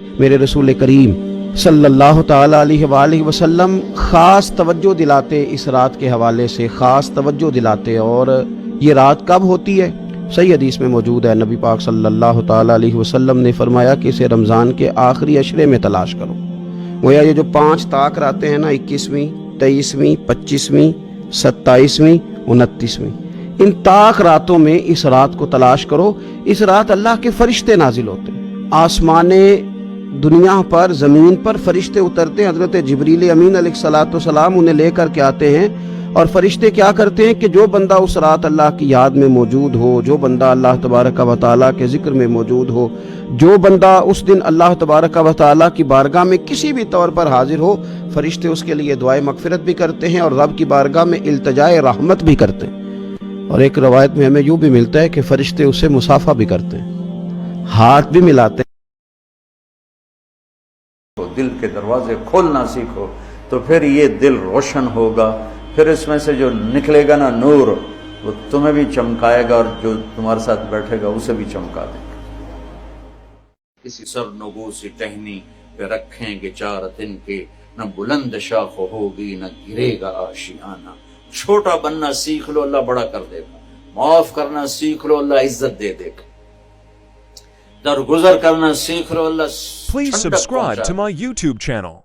میرے رسول کریم صلی اللہ تعالیٰ علیہ وآلہ وسلم خاص توجہ دلاتے، اس رات کے حوالے سے خاص توجہ دلاتے. اور یہ رات کب ہوتی ہے؟ صحیح حدیث میں موجود ہے. نبی پاک صلی اللہ تعالیٰ علیہ وسلم نے فرمایا کہ اسے رمضان کے آخری عشرے میں تلاش کرو. گویا یہ جو 5 طاق راتیں ہیں نا، 21ویں، 23ویں، 25ویں، 27ویں، 29ویں، ان طاق راتوں میں اس رات کو تلاش کرو. اس رات اللہ کے فرشتے نازل ہوتے ہیں، آسمان دنیا پر، زمین پر فرشتے اترتے ہیں. حضرت جبریل امین علیہ الصلوۃ والسلام انہیں لے کر کے آتے ہیں، اور فرشتے کیا کرتے ہیں کہ جو بندہ اس رات اللہ کی یاد میں موجود ہو، جو بندہ اللہ تبارک و تعالیٰ کے ذکر میں موجود ہو، جو بندہ اس دن اللہ تبارک و تعالیٰ کی بارگاہ میں کسی بھی طور پر حاضر ہو، فرشتے اس کے لیے دعائے مغفرت بھی کرتے ہیں اور رب کی بارگاہ میں التجائے رحمت بھی کرتے ہیں. اور ایک روایت میں ہمیں یوں بھی ملتا ہے کہ فرشتے اسے مصافحہ بھی کرتے ہیں، ہاتھ بھی ملاتے ہیں. دل کے دروازے کھولنا سیکھو تو پھر یہ دل روشن ہوگا. پھر اس میں سے جو نکلے گا نا نور، وہ تمہیں بھی چمکائے گا اور جو تمہارے ساتھ بیٹھے گا اسے بھی چمکا دے گا. کسی سر نگوسی ٹہنی پہ رکھیں گے 4 دن کے، نہ بلند شاخ ہوگی نہ گرے گا آشیانہ. چھوٹا بننا سیکھ لو، اللہ بڑا کر دے گا. معاف کرنا سیکھ لو، اللہ عزت دے دے گا. درگزر کرنا سیکھ لو، اللہ Please subscribe to my YouTube channel.